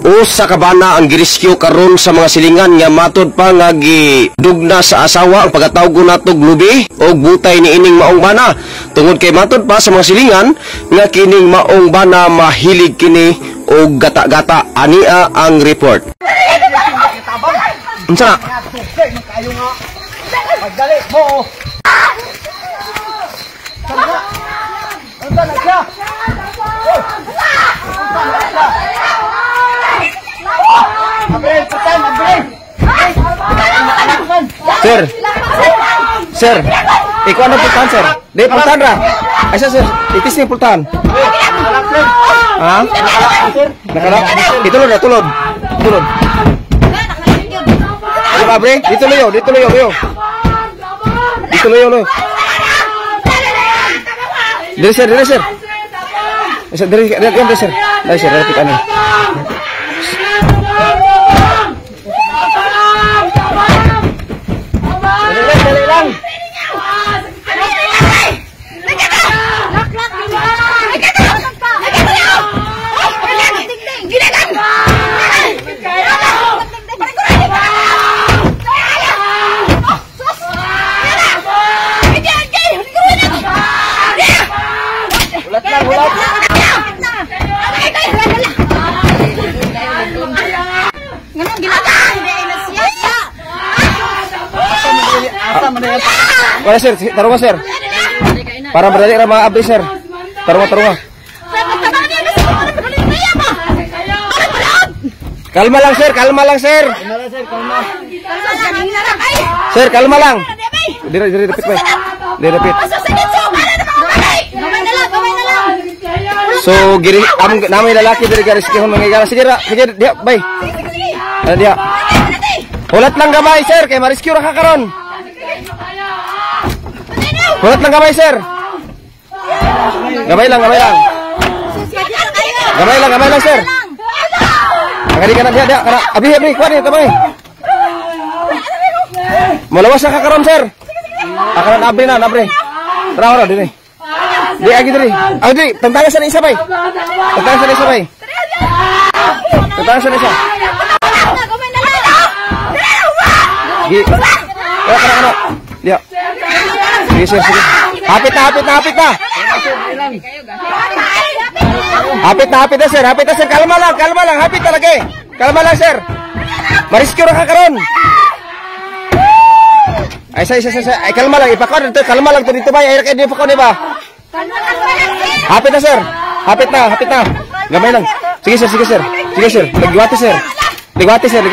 Usa ka bana ang girescue karon sa mga silingan nga matod pa nga gidugna sa asawa ang pagkatawgo natog lubi o butay ni ining maong bana. Tungod kay matod pa sa mga silingan nga kining maong bana mahilig kini og gata-gata. Ania ang report. Unsa na? Magdali mo. Unsa na siya? Sir, ikaw ano pultahan, sir? Di, pultahan ra. Ay, sir, itis ni pultahan. Ha? Nakalak? Itulod na, tulod. Tulod. Ano ka, bre? Dito layo, dito layo, layo. Dito layo, layo. Dili, sir, dili, sir. Dili, sir. Dili, sir, rapit ano. Wala, sir, tarunga, sir. Para berdali ra mga abri, sir. Tarunga. Kalma lang, sir. Kalma lang, sir. Sir, kalma lang. Dire repeat, bay. Dire repeat. So, giri namay lalaki diri garis kihon mangigala. Sige dia, bay. Dia. Hulat lang gamay, sir, kay ma-rescue ra ka karon. Hulat lang gamay, sir. Gamay lang, sir. Angadi ka na dia, kana abi, kuan ni tamay. Malawas ka karon, sir. Akaran abri na, abri. Tara diri. Di agi diri. Agi, tantangan sa isa, bay. Tantangan sa isa. Kana. Dia. Sige. Hapit na. Hapit na, sir. Kalma lang. Hapit talaga eh. Kalma lang, sir. Mariskyo ra ka karon. Ay, ay, kalma lang. Ipakon dito. Kalma lang to dito ba? Ay, kay di pa ko, di ba? Hapit na, sir. Hapit na. Gamay lang. Sige, sir. Ligwate, sir. Ligwate. Sige,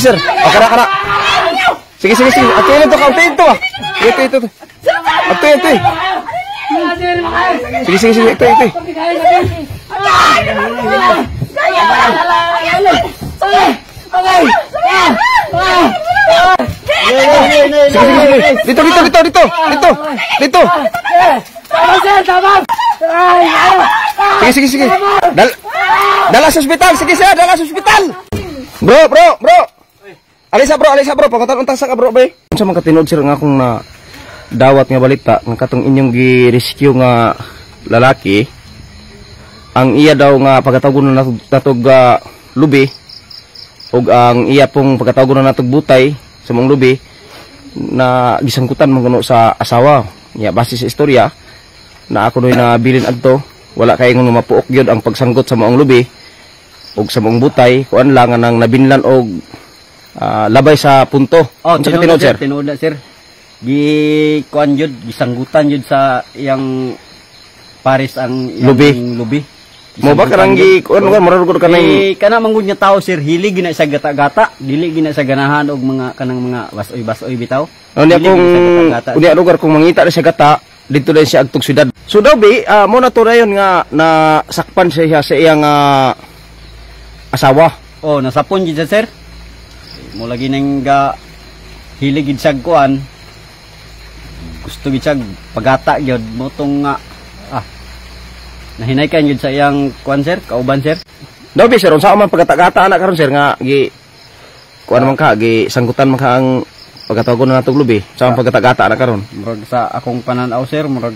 sir. O, kana. Sige. Atin to. Ito. Atin. Sige. Ito. Dito. Tama. Sige. Dala sa ospital. Sige, sir. Dala sa ospital. Bro. Alisa, bro. Pagkatan untang sa ka, bro, bay. Unsa man katinod, sir, nga akong na dawat nga balita nga katong inyong gi-rescue nga lalaki. Ang iya daw nga pagkatawgon na natog lubi ug ang iya pong pagkatawgon na natog butay sa mong lubi na gisangkutan man sa asawa. Ya, base sa istorya na ako doy na bilin adto, wala kay ngono mapuok gyud ang pagsanggot sa maong lubi ug sa maong butay kuan lang nang nabinlan og labay sa punto. Tinuod, sir. Gi kuan jud gisanggutan jud sa iyang pares ang lubi. Mo ba karang gi kuan marugod kanang kana manggod nga tao, sir, hilig gina sa gata-gata, dili gina sa ganahan og mga kanang mga basoy bitaw. Unya lugar kung mangita na siya gata dito din siya agtog syudad. So daw bi mo na to dayon nga na sakpan siya sa iyang asawa. Nasapon gid, sir. Mo lagi nang hilig gid sa kuan. Gusto gid siya pagata gyud mo tong nahinay kan yun sa iyang kuan, sir, kauban, sir. Daw bi, sir, unsa man pagkatagata anak karon, sir, nga gi kuan man ka, gi sanggutan man ka ang pagkatago na natog lubi. Sa pagkatagata na karon. Murag sa akong pananaw sir, murag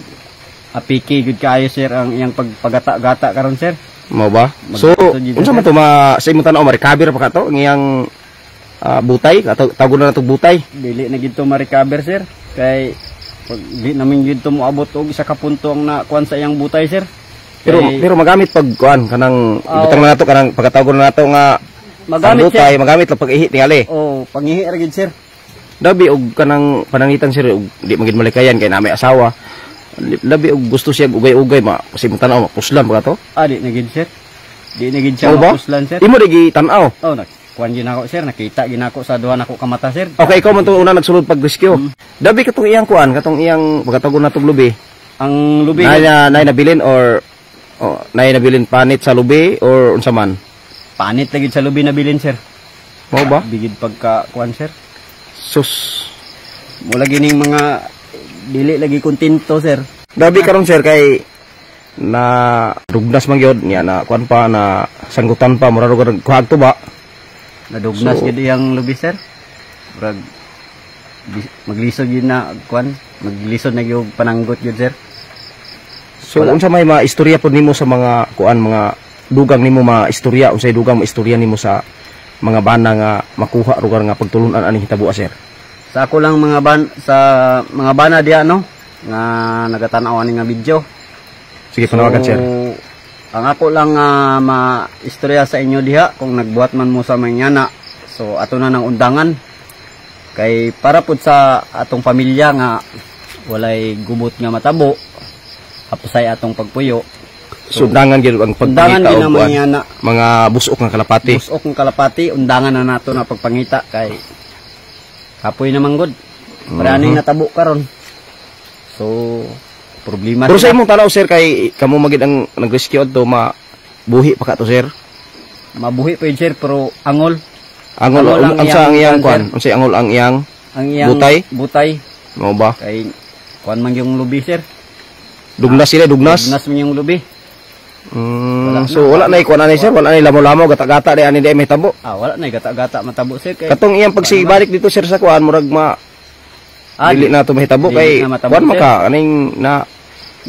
apiki gud kaayo sir ang iyang pagpagata-gata karon sir. Mao ba? So, unsa man to sa imong tan-aw ma-recover pa kato ang iyang butay, tago na natog butay. Dili na gid to ma-recover sir. Kay pag di namin gid to moabot og isa ka punto ang nakuan sa iyang butay sir. Pero magamit pag kuan kanang ibutang na nato kanang pagkatago na nato nga magamit butay, magamit lang pag ihi tingali. Oh, pangihi ra gid sir. Labi og kanang panangitan sir og di magid malikayan kay na may asawa. Labi og gusto siya ugay-ugay kasi mo tan-aw mapuslan pa to. Di na gid sir. Di na gid siya mapuslan sir. Imo di tan-aw. Oh, kuan gid nako sir, nakita gid nako sa duha nako ka mata sir. Okay, ikaw man to una nagsulod pag rescue. Labi katong iyang kuan, katong iyang pagkatago natog lubi. Ang lubi nay nabilin or nay nabilin panit sa lubi or unsa man? Panit lagi sa lubi nabilin sir. Mao ba? Bigid pagka kuan sir. Sus. Mula gining mga dili lagi kontento sir. Dabi karon sir kay na rugnas man gyud niya na kuan pa na sanggutan pa mura rug kuhag to ba. Nadugnas gid iyang lubi sir. Murag maglisod yun na kuan, maglisod na gyud pananggot gyud sir. So unsa may maistorya pod nimo sa mga kuan mga dugang nimo maistorya unsay dugang maistorya nimo sa mga bana nga makuha rugar nga pagtulunan ani hitabo sir? Sa ako lang sa mga bana diha no nga nagatanaw ani nga video. Sige panawagan sir. Ang ako lang maistorya sa inyo diha kung nagbuhat man mo sa mangyana. So ato na nang undangan kay para pud sa atong pamilya nga walay gubot nga matabo. Hapsay atong pagpuyo. So, undangan gyud ang pagpangita og mga busok nga kalapati. Busok nga kalapati, undangan na nato na pagpangita kay kapoy naman gud. Paraning natabo karon. So, problema. Pero sa imong tanaw sir kay kamo magid ang nag-rescue adto mabuhi pa ka to sir. Mabuhi pa yun sir pero angol. Angol ang iyang kwan. Unsay angol ang iyang butay? Butay. Mao ba? Kay kwan man yung lubi sir. Dugnas sila, dugnas. Dugnas man yung lubi. So wala na ikuan ani sir, wala na lamo-lamo gata-gata di ani di may tabo. Wala na gata-gata matabo sir kay. Katong iyang pagsibalik dito sir sa kuan murag dili na to mahitabo kay kuan maka kaning na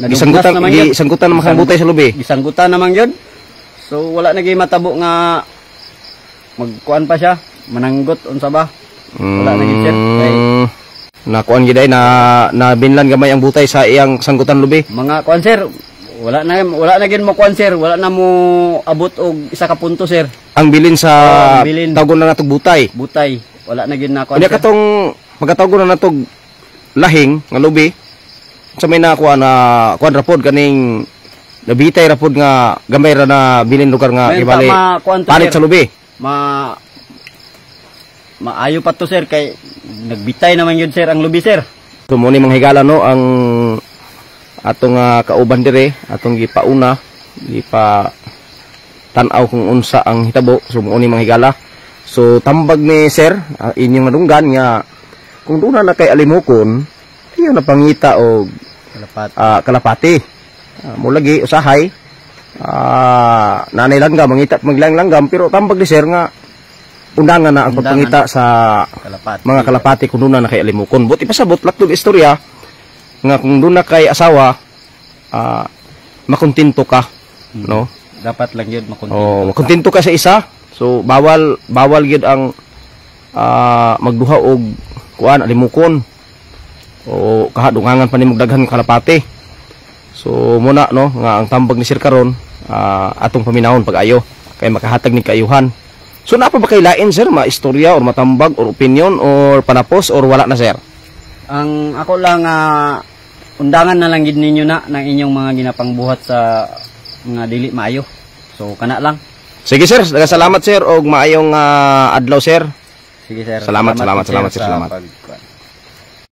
gisanggutan naman kang butay sa lubi. Gisanggutan naman yun. So wala na gyud matabo nga magkuan pa siya, mananggot unsa ba? Wala na gyud sir kay nakuan gid ay na binlan gamay ang butay sa iyang sanggutan lubi. Mga kuan sir, wala na gid mo kuan sir, wala na mo abot og isa ka punto sir. Ang bilin sa tagon na natog butay. Butay, wala na gid na kuan. Unya katong pagkatagon na natog lahing nga lubi. Sa may nakuha na kuan rapod kaning nabitay rapod nga gamay ra na bilin lugar nga ibali panit sa lubi. Maayo pa to sir kay nagbitay naman yun sir ang lubi sir. So mo ni manghigala no ang atong kauban dire, atong gipauna, gipa tan-aw kung unsa ang hitabo. So mo ni manghigala. So tambag ni sir inyong nadunggan nga kung duna na kay alimukon, iyo na pangita og kalapati. Mo lagi usahay. Nanay langgam mangita maglanggam pero tambag ni sir nga undangan na ang pagpangita sa mga kalapati kung doon na kay alimukon. Buti pasabot laktog istorya nga kung doon na kay asawa makontento ka, no? Dapat lang yun makontento. Makontento ka sa isa. So bawal gyud ang magduha og kuan alimukon. O kahadungangan pa nimong daghan kalapati. So muna no nga ang tambag ni sir karon atong paminahon pag-ayo kay makahatag ni kaayuhan. So na pa ba kay lain sir, maistorya or matambag or opinion or panapos or wala na sir? Ang ako lang undangan na lang gid ninyo na ng inyong mga ginapangbuhat sa mga dili maayo. So kana lang. Sige sir, salamat sir og maayong adlaw sir. Sige sir. Salamat sir, salamat.